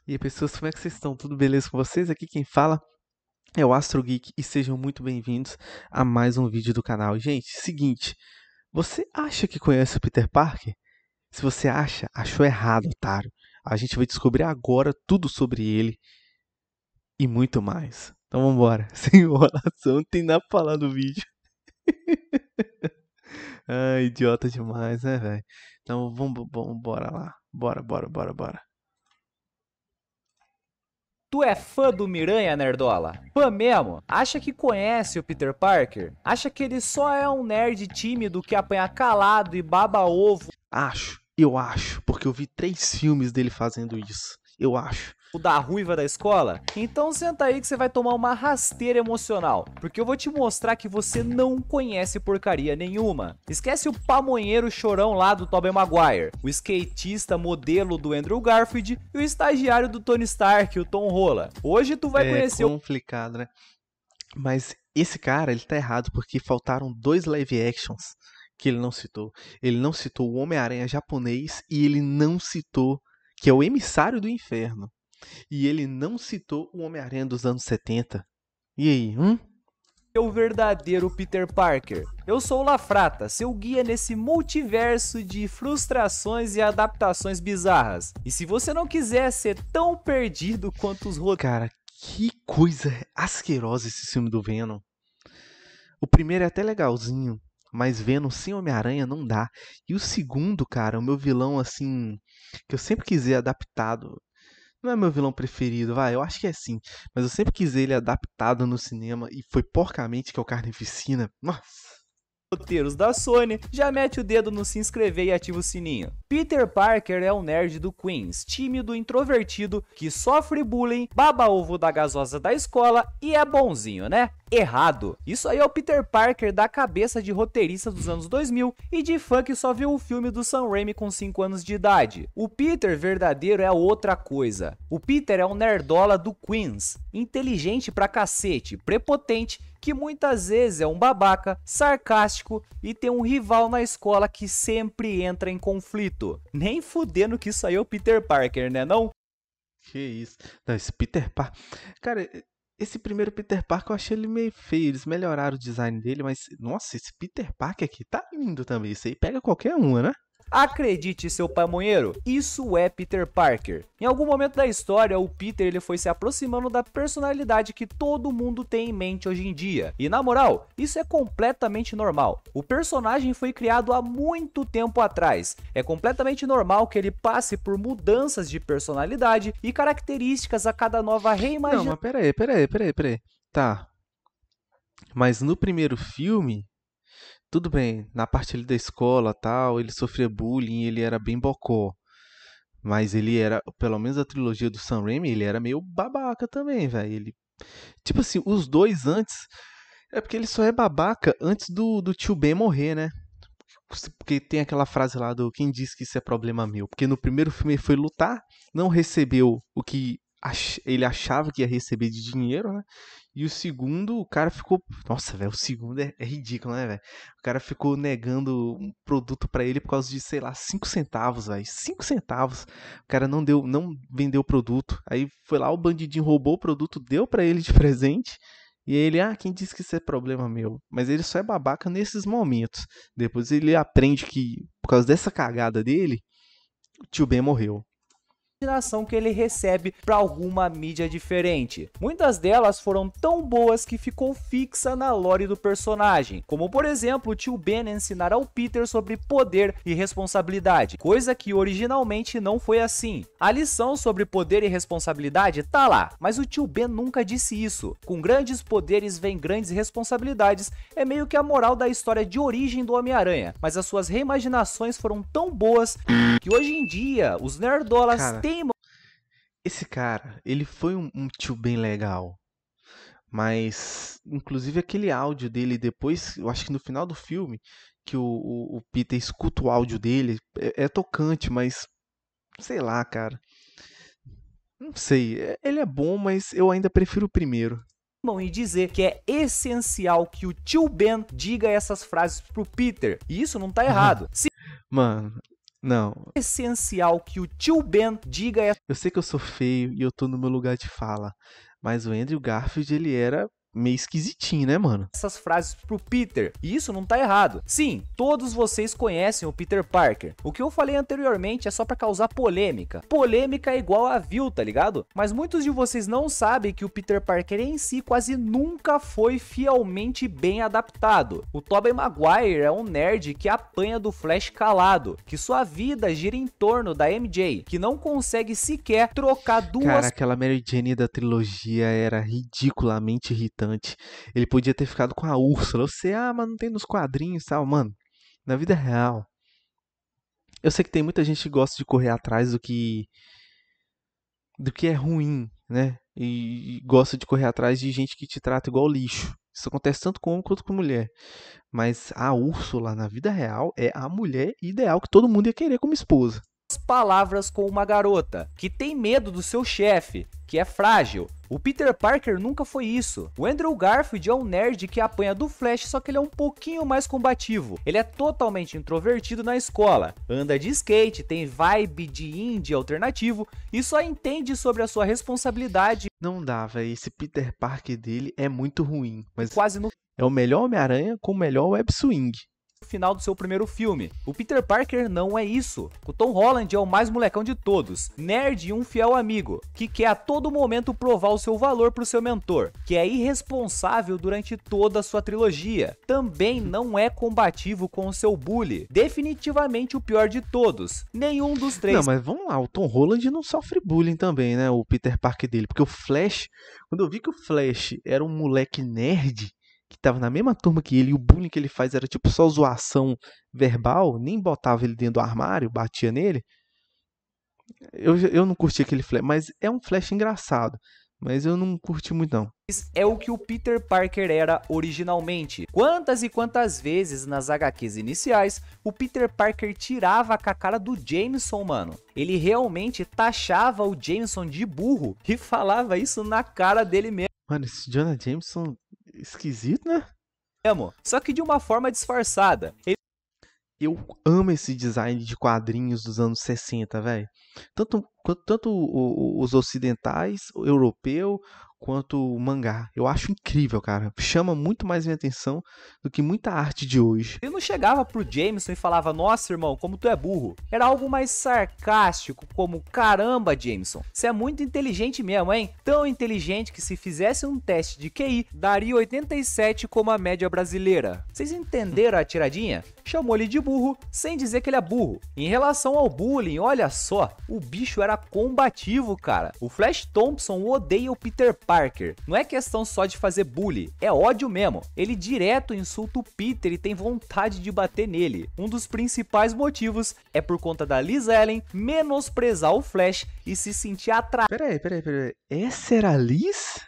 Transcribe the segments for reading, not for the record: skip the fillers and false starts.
E aí, pessoas, como é que vocês estão? Tudo beleza com vocês? Aqui quem fala é o Astro Geek e sejam muito bem-vindos a mais um vídeo do canal. Gente, seguinte, você acha que conhece o Peter Parker? Se você acha, achou errado, otário. A gente vai descobrir agora tudo sobre ele e muito mais. Então vambora, sem enrolação, não tem nada pra falar no vídeo. Ah, idiota demais, né, velho? Então bora lá. Bora. Tu é fã do Miranha, Nerdola? Fã mesmo? Acha que conhece o Peter Parker? Acha que ele só é um nerd tímido que apanha calado e baba ovo Eu acho, porque eu vi 3 filmes dele fazendo isso. Eu acho. da ruiva da escola? Então senta aí que você vai tomar uma rasteira emocional, porque eu vou te mostrar que você não conhece porcaria nenhuma. Esquece o pamonheiro chorão lá do Tobey Maguire, o skatista modelo do Andrew Garfield e o estagiário do Tony Stark, o Tom Holland. Hoje tu vai conhecer É complicado, né? Mas esse cara, ele tá errado porque faltaram 2 live actions que ele não citou. Ele não citou o Homem-Aranha japonês e ele não citou, que é o Emissário do Inferno. E ele não citou o Homem-Aranha dos anos 70. E aí, o verdadeiro Peter Parker. Eu sou o Lafrata, seu guia nesse multiverso de frustrações e adaptações bizarras. E se você não quiser ser tão perdido quanto os roteiros... Cara, que coisa asquerosa esse filme do Venom. O primeiro é até legalzinho, mas Venom sem Homem-Aranha não dá. E o segundo, cara, o meu vilão, assim, que eu sempre quis ver adaptado. Não é meu vilão preferido, vai, eu acho que é sim. Mas eu sempre quis ver ele adaptado no cinema e foi porcamente que é o Carnificina. Nossa. roteiros da Sony, já mete o dedo no se inscrever e ativa o sininho. Peter Parker é um nerd do Queens, tímido, introvertido, que sofre bullying, baba ovo da gasosa da escola e é bonzinho, né? Errado. Isso aí é o Peter Parker da cabeça de roteirista dos anos 2000 e de fã que só viu o filme do Sam Raimi com 5 anos de idade. O Peter verdadeiro é outra coisa. O Peter é um nerdola do Queens, inteligente pra cacete, prepotente, que muitas vezes é um babaca, sarcástico e tem um rival na escola que sempre entra em conflito. Nem fudendo que isso aí é o Peter Parker, né não? Que isso. Não, esse Peter Parker. Cara, esse primeiro Peter Parker eu achei ele meio feio. Eles melhoraram o design dele, mas. Nossa, esse Peter Parker aqui tá lindo também. Isso aí pega qualquer uma, né? Acredite, seu pamonheiro, isso é Peter Parker. Em algum momento da história, o Peter ele foi se aproximando da personalidade que todo mundo tem em mente hoje em dia. E na moral, isso é completamente normal. O personagem foi criado há muito tempo atrás. É completamente normal que ele passe por mudanças de personalidade e características a cada nova Não, reimaginação. mas peraí. Tá. Mas no primeiro filme, tudo bem. Na parte ali da escola tal, ele sofria bullying, ele era bem bocó. Mas ele era, pelo menos a trilogia do Sam Raimi, ele era meio babaca também, velho. Ele, tipo assim, os dois antes. É porque ele só é babaca antes do tio Ben morrer, né? Porque tem aquela frase lá do quem disse que isso é problema meu. Porque no primeiro filme ele foi lutar, não recebeu o que ele achava que ia receber de dinheiro, né? E o segundo, o cara ficou. Nossa, velho, o segundo é ridículo, né, velho? O cara ficou negando um produto pra ele por causa de, sei lá, 5 centavos, velho. 5 centavos. O cara não vendeu o produto. Aí foi lá, o bandidinho roubou o produto, deu pra ele de presente. E aí ele, quem disse que isso é problema meu? Mas ele só é babaca nesses momentos. Depois ele aprende que, por causa dessa cagada dele, o tio Ben morreu. Que ele recebe para alguma mídia diferente. Muitas delas foram tão boas que ficou fixa na lore do personagem, como por exemplo o tio Ben ensinar ao Peter sobre poder e responsabilidade, coisa que originalmente não foi assim. A lição sobre poder e responsabilidade tá lá, mas o tio Ben nunca disse isso. Com grandes poderes vem grandes responsabilidades, é meio que a moral da história de origem do Homem-Aranha, mas as suas reimaginações foram tão boas que hoje em dia os nerdolas Cara, esse cara, ele foi um tio bem legal. Mas, inclusive, aquele áudio dele depois, eu acho que no final do filme, que o Peter escuta o áudio dele, é tocante, mas sei lá, cara. Não sei. Ele é bom, mas eu ainda prefiro o primeiro. e dizer que é essencial que o tio Ben diga essas frases pro Peter. E isso não tá errado. Mano, Não, essencial que o tio Ben diga eu sei que eu sou feio e eu tô no meu lugar de fala, mas o Andrew Garfield, ele era meio esquisitinho, né, mano? essas frases pro Peter, e isso não tá errado. Sim, todos vocês conhecem o Peter Parker. O que eu falei anteriormente é só pra causar polêmica. Polêmica é igual a view, tá ligado? Mas muitos de vocês não sabem que o Peter Parker em si quase nunca foi fielmente bem adaptado. O Tobey Maguire é um nerd que apanha do Flash calado, que sua vida gira em torno da MJ, que não consegue sequer trocar duas... Cara, aquela Mary Jane da trilogia era ridiculamente irritante. Ele podia ter ficado com a Úrsula. Eu sei, mas não tem nos quadrinhos e tal. Mano, na vida real, eu sei que tem muita gente que gosta de correr atrás do que é ruim, né? E gosta de correr atrás de gente que te trata igual lixo. Isso acontece tanto com homem quanto com mulher. Mas a Úrsula, na vida real, é a mulher ideal que todo mundo ia querer como esposa. palavras com uma garota que tem medo do seu chefe, que é frágil. O Peter Parker nunca foi isso. O Andrew Garfield é um nerd que apanha do Flash, só que ele é um pouquinho mais combativo. Ele é totalmente introvertido na escola, anda de skate, tem vibe de indie alternativo e só entende sobre a sua responsabilidade Não dá, velho. Esse Peter Parker dele é muito ruim. Mas quase no é o melhor Homem-Aranha com o melhor web swing. final do seu primeiro filme. O Peter Parker não é isso. O Tom Holland é o mais molecão de todos, nerd e um fiel amigo, que quer a todo momento provar o seu valor pro seu mentor, que é irresponsável durante toda a sua trilogia. Também não é combativo com o seu bully, definitivamente o pior de todos. Nenhum dos três Não, mas vamos lá, o Tom Holland não sofre bullying também, né? O Peter Parker dele. Porque o Flash, quando eu vi que o Flash era um moleque nerd, que tava na mesma turma que ele, e o bullying que ele faz era tipo só zoação verbal, nem botava ele dentro do armário, batia nele. Eu não curti aquele Flash, mas é um Flash engraçado. Mas eu não curti muito, não. é o que o Peter Parker era originalmente. Quantas e quantas vezes nas HQs iniciais o Peter Parker tirava com a cara do Jameson, mano? Ele realmente taxava o Jameson de burro e falava isso na cara dele mesmo. Mano, esse Jonah Jameson, esquisito, né? Só que de uma forma disfarçada. Eu amo esse design de quadrinhos dos anos 60, velho. Tanto os ocidentais, o europeu, quanto o mangá. Eu acho incrível, cara. Chama muito mais minha atenção do que muita arte de hoje. Ele não chegava pro Jameson e falava, nossa irmão, como tu é burro. Era algo mais sarcástico, como, caramba Jameson, você é muito inteligente mesmo, hein? Tão inteligente que se fizesse um teste de QI, daria 87 como a média brasileira. Vocês entenderam a tiradinha? Chamou ele de burro, sem dizer que ele é burro. Em relação ao bullying, olha só, o bicho era combativo, cara. O Flash Thompson odeia o Peter Parker. Não é questão só de fazer bullying, é ódio mesmo. Ele direto insulta o Peter e tem vontade de bater nele. Um dos principais motivos é por conta da Liz Allen menosprezar o Flash e se sentir atraída. Peraí. Essa era a Liz?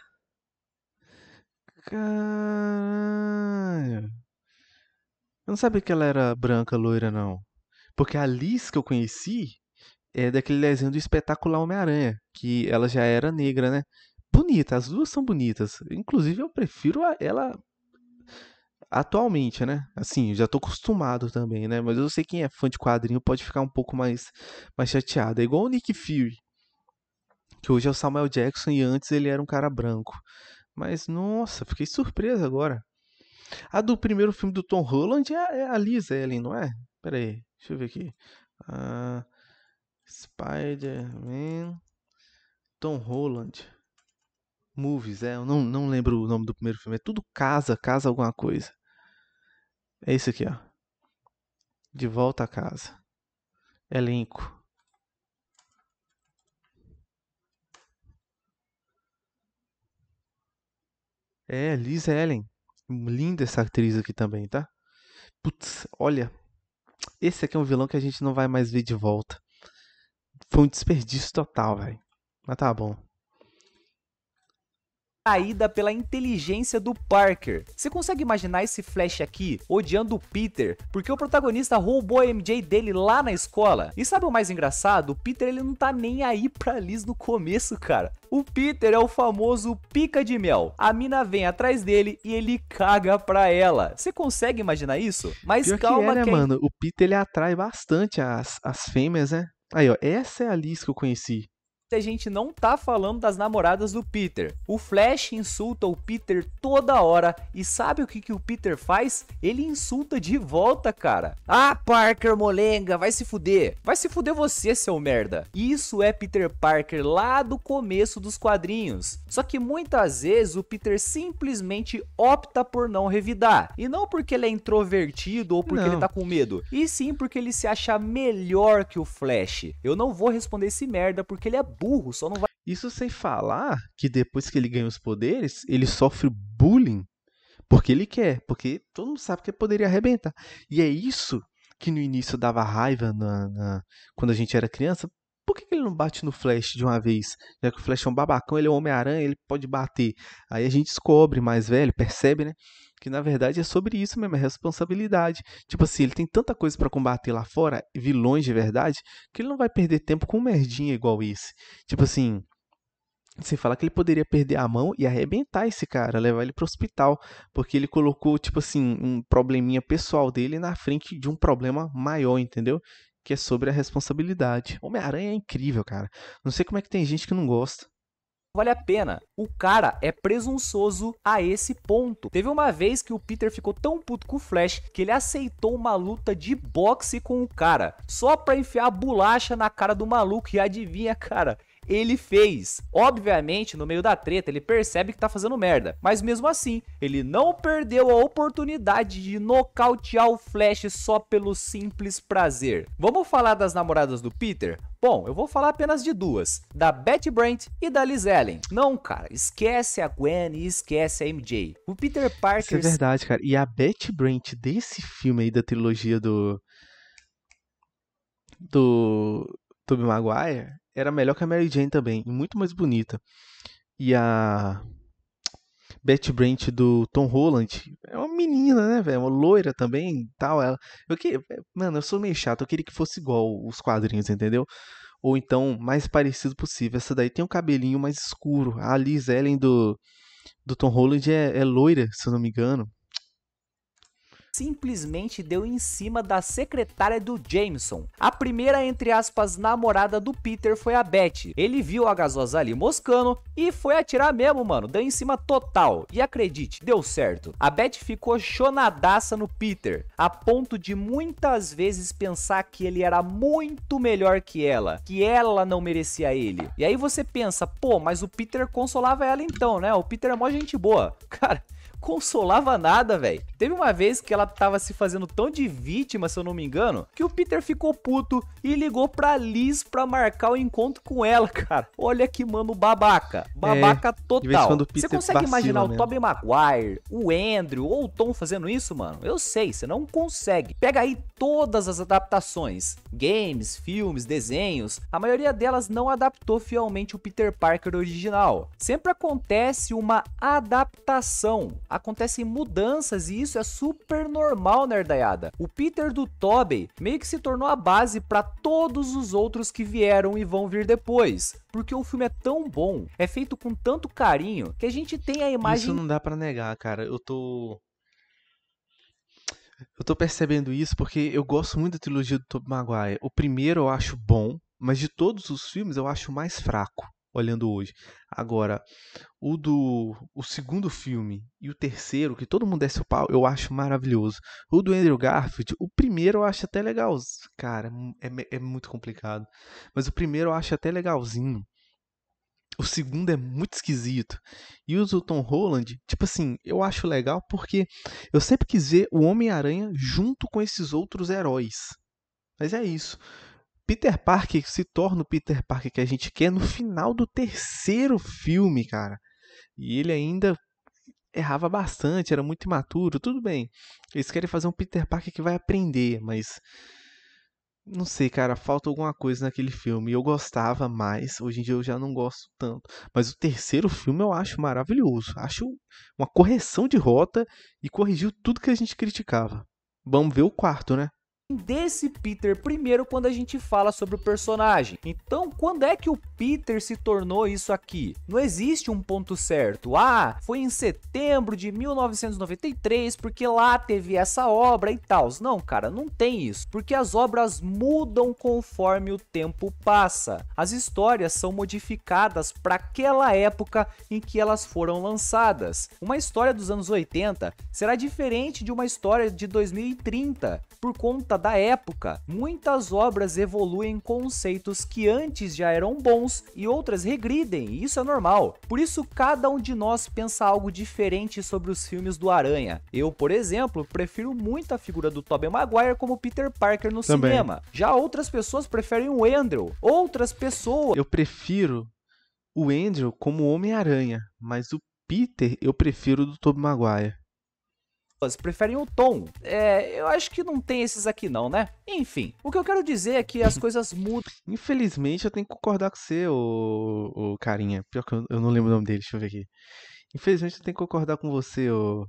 Caralho. Eu não sabia que ela era branca, loira, não. Porque a Liz que eu conheci é daquele desenho do Espetacular Homem-Aranha, que ela já era negra, né? Bonita, as duas são bonitas. Inclusive, eu prefiro ela atualmente, né? Assim, eu já tô acostumado também, né? Mas eu sei quem é fã de quadrinho pode ficar um pouco mais chateado. É igual o Nick Fury, que hoje é o Samuel Jackson e antes ele era um cara branco. Mas, nossa, fiquei surpreso agora. A do primeiro filme do Tom Holland é a Liz Ellen, não é? Pera aí, deixa eu ver aqui. Ah, Spider-Man, Tom Holland. Movies, eu não lembro o nome do primeiro filme. É tudo casa alguma coisa. É esse aqui, ó. De volta a casa. Elenco. É, Liz Ellen. Linda essa atriz aqui também, tá? Putz, olha. Esse aqui é um vilão que a gente não vai mais ver de volta. Foi um desperdício total, velho. Mas tá bom. atraída pela inteligência do Parker. Você consegue imaginar esse Flash aqui odiando o Peter porque o protagonista roubou a MJ dele lá na escola? E sabe o mais engraçado? O Peter ele não tá nem aí pra Liz no começo, cara. O Peter é o famoso pica de mel. A mina vem atrás dele e ele caga pra ela. Você consegue imaginar isso? Mas Pior calma que é, né, que mano? O Peter, ele atrai bastante as fêmeas, né? Aí, ó, essa é a Liz que eu conheci. a gente não tá falando das namoradas do Peter. O Flash insulta o Peter toda hora e sabe o que o Peter faz? Ele insulta de volta, cara. Ah, Parker molenga, vai se fuder. Vai se fuder você, seu merda. Isso é Peter Parker lá do começo dos quadrinhos. Só que muitas vezes o Peter simplesmente opta por não revidar. E não porque ele é introvertido ou porque ele tá com medo. E sim porque ele se acha melhor que o Flash. Eu não vou responder esse merda porque ele é burro, só não vai. Isso sem falar que depois que ele ganha os poderes, ele sofre bullying porque ele quer, porque todo mundo sabe que ele poderia arrebentar. E é isso que no início dava raiva quando a gente era criança. Por que ele não bate no Flash de uma vez? Já que o Flash é um babacão, ele é um Homem-Aranha, ele pode bater. Aí a gente descobre, mais velho, percebe, né? Que na verdade é sobre isso mesmo, é responsabilidade. Tipo assim, ele tem tanta coisa pra combater lá fora, vilões de verdade, que ele não vai perder tempo com um merdinha igual esse. Tipo assim, você fala que ele poderia perder a mão e arrebentar esse cara, levar ele pro hospital, porque ele colocou, tipo assim, um probleminha pessoal dele na frente de um problema maior, entendeu? Que é sobre a responsabilidade. Homem-Aranha é incrível, cara. Não sei como é que tem gente que não gosta. Vale a pena. O cara é presunçoso a esse ponto. Teve uma vez que o Peter ficou tão puto com o Flash que ele aceitou uma luta de boxe com o cara, só pra enfiar a bolacha na cara do maluco. E adivinha, cara? Ele fez. Obviamente, no meio da treta, ele percebe que tá fazendo merda. Mas mesmo assim, ele não perdeu a oportunidade de nocautear o Flash só pelo simples prazer. Vamos falar das namoradas do Peter? Bom, eu vou falar apenas de duas, da Betty Brant e da Liz Allen. Não, cara, esquece a Gwen e esquece a MJ. O Peter Parker... Isso é verdade, cara. E a Betty Brant desse filme aí da trilogia do Tobey Maguire era melhor que a Mary Jane também, e muito mais bonita. E a Betty Brant do Tom Holland é uma menina, né, velho? Uma loira também, tal. Mano, eu sou meio chato. Eu queria que fosse igual os quadrinhos, entendeu? Ou então mais parecido possível. Essa daí tem um cabelinho mais escuro. A Liz Ellen do Tom Holland é loira, se eu não me engano. simplesmente deu em cima da secretária do Jameson. A primeira, entre aspas, namorada do Peter foi a Betty. Ele viu a gasosa ali moscando e foi atirar mesmo, mano. Deu em cima total. E acredite, deu certo. A Betty ficou chonadaça no Peter, a ponto de muitas vezes pensar que ele era muito melhor que ela não merecia ele. E aí você pensa, pô, mas o Peter consolava ela então, né? O Peter é mó gente boa. Cara... consolava nada, velho. Teve uma vez que ela tava se fazendo tão de vítima, se eu não me engano, que o Peter ficou puto e ligou pra Liz pra marcar o encontro com ela, cara. Olha que mano babaca. Babaca total. Você consegue imaginar o Tobey Maguire, o Andrew ou o Tom fazendo isso, mano? Eu sei, você não consegue. Pega aí todas as adaptações, games, filmes, desenhos, a maioria delas não adaptou fielmente o Peter Parker original. Sempre acontece uma adaptação. Acontecem mudanças e isso é super normal, nerdaiada. O Peter do Tobey meio que se tornou a base para todos os outros que vieram e vão vir depois. Porque o filme é tão bom, é feito com tanto carinho, que a gente tem a imagem... Isso não dá pra negar, cara. Eu tô percebendo isso porque eu gosto muito da trilogia do Tobey Maguire. O primeiro eu acho bom, mas de todos os filmes eu acho o mais fraco, olhando hoje. Agora, o segundo filme e o terceiro, que todo mundo desce o pau, eu acho maravilhoso. O do Andrew Garfield, o primeiro eu acho até legal. Cara, é muito complicado. Mas o primeiro eu acho até legalzinho. O segundo é muito esquisito. E o do Tom Holland, tipo assim, eu acho legal porque eu sempre quis ver o Homem-Aranha junto com esses outros heróis. Mas é isso. Peter Parker se torna o Peter Parker que a gente quer no final do terceiro filme, cara. E ele ainda errava bastante, era muito imaturo, tudo bem. Eles querem fazer um Peter Parker que vai aprender, mas Não sei, cara, falta alguma coisa naquele filme. Eu gostava mais, hoje em dia eu já não gosto tanto. Mas o terceiro filme eu acho maravilhoso. Acho uma correção de rota e corrigiu tudo que a gente criticava. Vamos ver o quarto, né? Desse Peter primeiro quando a gente fala sobre o personagem. Então, quando é que o Peter se tornou isso aqui? Não existe um ponto certo. Ah, foi em setembro de 1993 porque lá teve essa obra e tal. Não, cara, não tem isso. Porque as obras mudam conforme o tempo passa. As histórias são modificadas para aquela época em que elas foram lançadas. Uma história dos anos 80 será diferente de uma história de 2030 por conta da época. Muitas obras evoluem conceitos que antes já eram bons e outras regridem, e isso é normal. Por isso, cada um de nós pensa algo diferente sobre os filmes do Aranha. Eu, por exemplo, prefiro muito a figura do Tobey Maguire como Peter Parker no Também. cinema. Já outras pessoas preferem o Andrew. Outras pessoas... Eu prefiro o Andrew como Homem-Aranha, mas o Peter eu prefiro do Tobey Maguire. preferem o Tom. Eu acho que não tem esses aqui não, né? Enfim, o que eu quero dizer é que as coisas mudam. Infelizmente eu tenho que concordar com você, ô carinha. Pior que eu não lembro o nome dele, deixa eu ver aqui. Infelizmente eu tenho que concordar com você, ô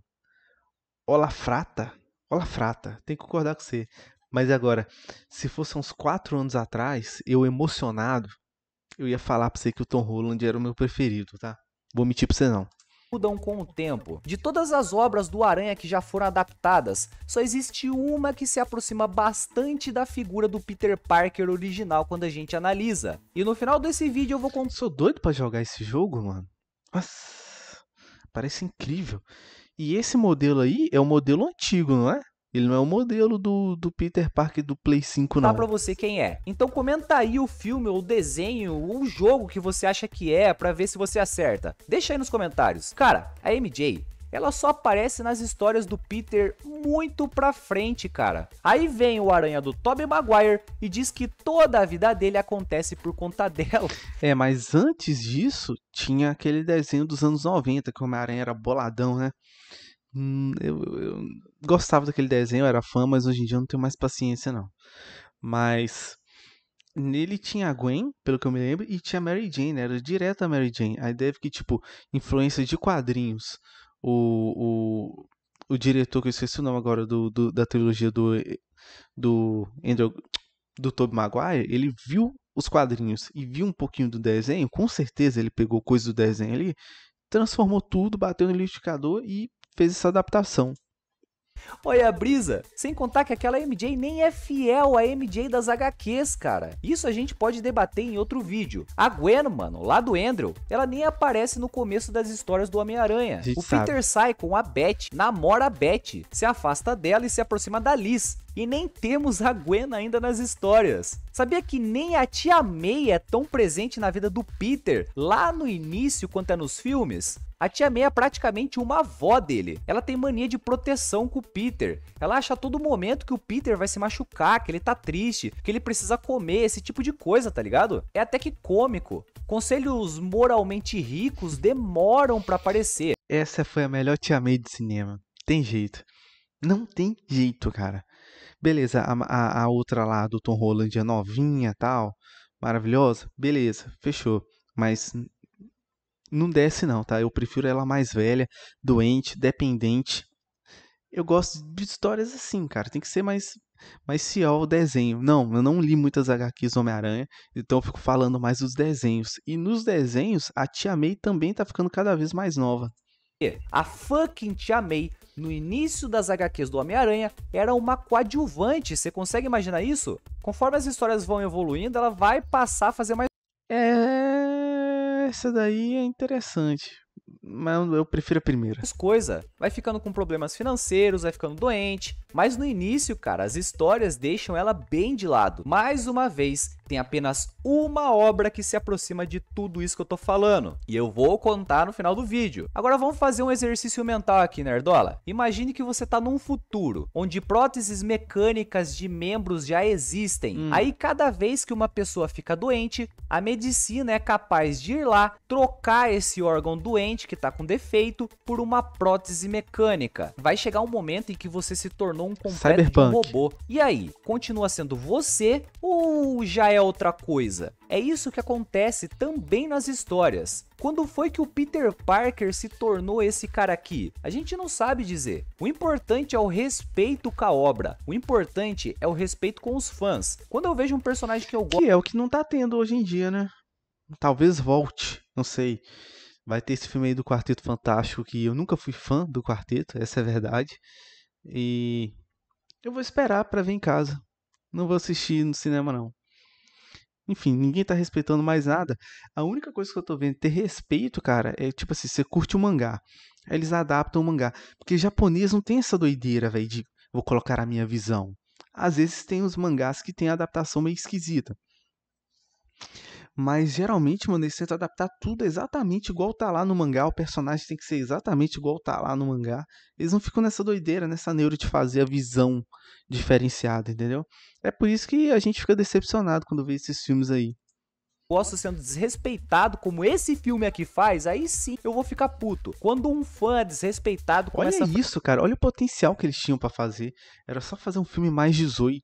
Olafrata. Olafrata, tenho que concordar com você. Mas agora, se fosse uns 4 anos atrás, eu emocionado, eu ia falar pra você que o Tom Holland era o meu preferido, tá? Vou mentir pra você não. Mudam com o tempo. De todas as obras do Aranha que já foram adaptadas, só existe uma que se aproxima bastante da figura do Peter Parker original quando a gente analisa. E no final desse vídeo eu vou contar... Sou doido pra jogar esse jogo, mano. Nossa, parece incrível. E esse modelo aí é o modelo antigo, não é? Ele não é o modelo do Peter Parker do Play 5, não. pra você quem é. Então comenta aí o filme, ou o desenho, ou o jogo que você acha que é, pra ver se você acerta. Deixa aí nos comentários. Cara, a MJ, ela só aparece nas histórias do Peter muito pra frente, cara. Aí vem o Aranha do Tobey Maguire e diz que toda a vida dele acontece por conta dela. Mas antes disso, tinha aquele desenho dos anos 90, que o Homem-Aranha era boladão, né? Eu gostava daquele desenho, eu era fã, mas hoje em dia eu não tenho mais paciência, não. Mas nele tinha a Gwen, pelo que eu me lembro, e tinha a Mary Jane, era direto a Mary Jane. Aí deve que, tipo, influência de quadrinhos. O diretor, que eu esqueci o nome agora, da trilogia do Andrew, do Tobey Maguire, ele viu os quadrinhos e viu um pouquinho do desenho, com certeza ele pegou coisa do desenho ali, transformou tudo, bateu no liquidificador e fez essa adaptação. Olha a brisa, sem contar que aquela MJ nem é fiel à MJ das HQs, cara. Isso a gente pode debater em outro vídeo. A Gwen, mano, lá do Andrew, ela nem aparece no começo das histórias do Homem-Aranha. O Peter sai com a Beth, namora a Beth, se afasta dela e se aproxima da Liz. E nem temos a Gwen ainda nas histórias. Sabia que nem a tia May é tão presente na vida do Peter, lá no início quanto é nos filmes? A tia May é praticamente uma avó dele. Ela tem mania de proteção com o Peter. Ela acha a todo momento que o Peter vai se machucar, que ele tá triste, que ele precisa comer, esse tipo de coisa, tá ligado? É até que cômico. Conselhos moralmente ricos demoram pra aparecer. Essa foi a melhor tia May de cinema. Tem jeito. Não tem jeito, cara. Beleza, a outra lá do Tom Holland é novinha, tal, maravilhosa. Beleza, fechou. Mas não desce não, tá? Eu prefiro ela mais velha, doente, dependente. Eu gosto de histórias assim, cara. Tem que ser mais fiel ao desenho. Não, eu não li muitas HQs do Homem-Aranha, então eu fico falando mais dos desenhos. E nos desenhos, a Tia May também tá ficando cada vez mais nova. A fucking Tia May, no início das HQs do Homem-Aranha, era uma coadjuvante. Você consegue imaginar isso? Conforme as histórias vão evoluindo, ela vai passar a fazer mais... Essa daí é interessante. Mas eu prefiro a primeira. coisa. Vai ficando com problemas financeiros, vai ficando doente. Mas no início, cara, as histórias deixam ela bem de lado. Mais uma vez, tem apenas uma obra que se aproxima de tudo isso que eu tô falando, e eu vou contar no final do vídeo. Agora vamos fazer um exercício mental aqui, nerdola. Imagine que você tá num futuro onde próteses mecânicas de membros já existem. Aí cada vez que uma pessoa fica doente, a medicina é capaz de ir lá, trocar esse órgão doente que tá com defeito por uma prótese mecânica. Vai chegar um momento em que você se tornou um completo de um robô. E aí, continua sendo você ou já é outra coisa? É isso que acontece também nas histórias. Quando foi que o Peter Parker se tornou esse cara aqui? A gente não sabe dizer. O importante é o respeito com a obra. O importante é o respeito com os fãs. Quando eu vejo um personagem que eu gosto... Que é o que não tá tendo hoje em dia, né? Talvez volte, não sei. Vai ter esse filme aí do Quarteto Fantástico, que eu nunca fui fã do Quarteto, essa é a verdade. E eu vou esperar pra ver em casa. Não vou assistir no cinema, não. Enfim, ninguém tá respeitando mais nada. A única coisa que eu tô vendo ter respeito, cara, é tipo assim, você curte o mangá. Aí eles adaptam o mangá. Porque japonês não tem essa doideira, velho, de vou colocar a minha visão. Às vezes tem os mangás que tem adaptação meio esquisita. Mas geralmente, mano, eles tentam adaptar tudo exatamente igual tá lá no mangá. O personagem tem que ser exatamente igual tá lá no mangá. Eles não ficam nessa doideira, nessa neura de fazer a visão diferenciada, entendeu? É por isso que a gente fica decepcionado quando vê esses filmes aí. Gosto sendo desrespeitado como esse filme aqui faz, aí sim eu vou ficar puto. Quando um fã é desrespeitado com essa... Olha isso, cara. Olha o potencial que eles tinham pra fazer. Era só fazer um filme mais 18,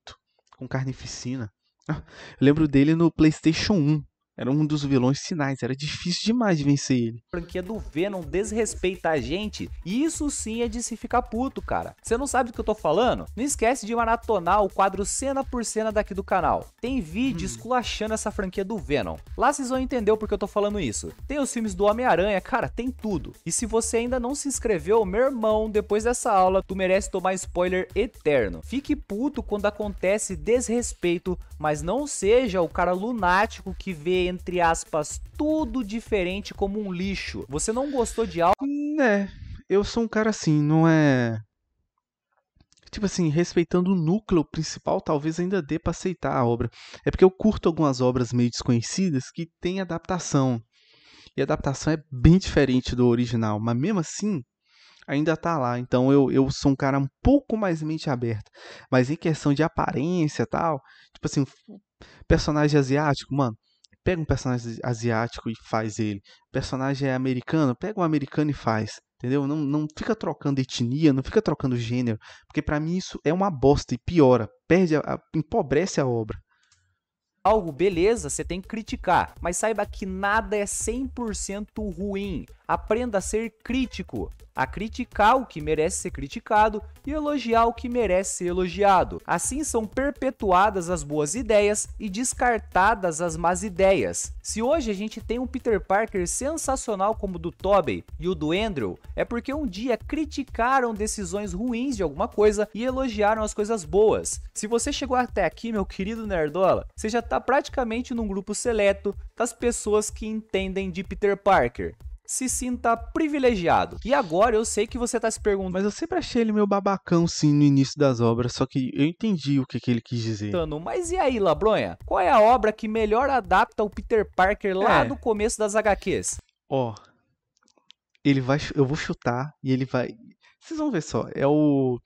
com carnificina. Eu lembro dele no PlayStation 1. Era um dos vilões finais, era difícil demais de vencer ele. A franquia do Venom desrespeita a gente, e isso sim é de se ficar puto, cara. Você não sabe do que eu tô falando? Não esquece de maratonar o quadro cena por cena daqui do canal. Tem vídeo esculachando essa franquia do Venom. Lá vocês vão entender o porquê eu tô falando isso. Tem os filmes do Homem-Aranha, cara, tem tudo. E se você ainda não se inscreveu, meu irmão, depois dessa aula, tu merece tomar spoiler eterno. Fique puto quando acontece desrespeito, mas não seja o cara lunático que vê, entre aspas, tudo diferente como um lixo. Você não gostou de algo? Eu sou um cara assim, não é... Tipo assim, respeitando o núcleo principal, talvez ainda dê pra aceitar a obra. É porque eu curto algumas obras meio desconhecidas que tem adaptação. E a adaptação é bem diferente do original, mas mesmo assim, ainda tá lá. Então eu sou um cara um pouco mais mente aberta. Mas em questão de aparência e tal, tipo assim, personagem asiático, mano, pega um personagem asiático e faz ele. Personagem americano, pega um americano e faz. Entendeu? Não fica trocando etnia, não fica trocando gênero. Porque pra mim isso é uma bosta e piora. Empobrece a obra. Algo, beleza, você tem que criticar, mas saiba que nada é 100% ruim. Aprenda a ser crítico, a criticar o que merece ser criticado e elogiar o que merece ser elogiado. Assim são perpetuadas as boas ideias e descartadas as más ideias. Se hoje a gente tem um Peter Parker sensacional como o do Tobey e o do Andrew, é porque um dia criticaram decisões ruins de alguma coisa e elogiaram as coisas boas. Se você chegou até aqui, meu querido nerdola, você já tá praticamente num grupo seleto das pessoas que entendem de Peter Parker. Se sinta privilegiado. E agora eu sei que você tá se perguntando... Mas eu sempre achei ele meio babacão, sim, no início das obras. Só que eu entendi o que ele quis dizer. Mas e aí, Labronha? Qual é a obra que melhor adapta o Peter Parker lá no começo das HQs? Eu vou chutar e ele vai... Vocês vão ver só. É o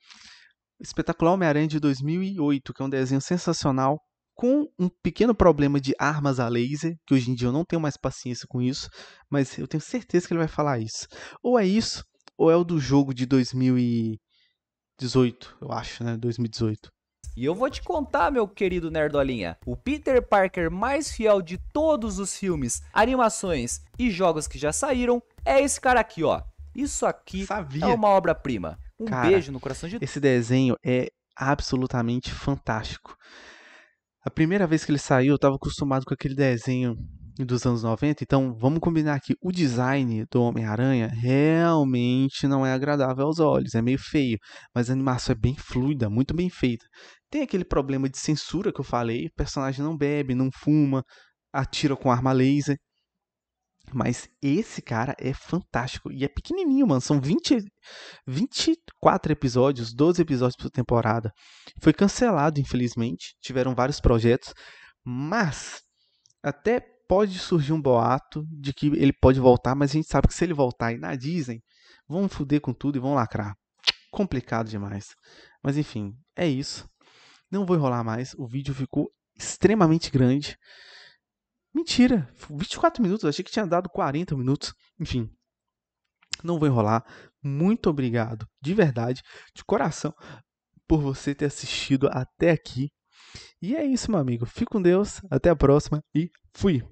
Espetacular Homem-Aranha de 2008, que é um desenho sensacional, com um pequeno problema de armas a laser, que hoje em dia eu não tenho mais paciência com isso, mas eu tenho certeza que ele vai falar isso. Ou é isso, ou é o do jogo de 2018, eu acho, né? 2018. E eu vou te contar, meu querido nerdolinha, o Peter Parker mais fiel de todos os filmes, animações e jogos que já saíram é esse cara aqui, ó. Isso aqui é uma obra-prima. Cara, beijo no coração de... Esse desenho é absolutamente fantástico. A primeira vez que ele saiu, eu estava acostumado com aquele desenho dos anos 90, então vamos combinar aqui, o design do Homem-Aranha realmente não é agradável aos olhos, é meio feio, mas a animação é bem fluida, muito bem feita. Tem aquele problema de censura que eu falei, o personagem não bebe, não fuma, atira com arma laser, mas esse cara é fantástico e é pequenininho, mano, são 24 episódios, 12 episódios por temporada. Foi cancelado, infelizmente, tiveram vários projetos, Mas até pode surgir um boato de que ele pode voltar, mas a gente sabe que se ele voltar aí na Disney, vão foder com tudo e vão lacrar. Complicado demais. Mas enfim, é isso. Não vou enrolar mais. O vídeo ficou extremamente grande. Mentira, 24 minutos. Achei que tinha dado 40 minutos. Enfim, não vou enrolar. Muito obrigado, de verdade, de coração, por você ter assistido até aqui. E é isso, meu amigo. Fique com Deus. Até a próxima e fui!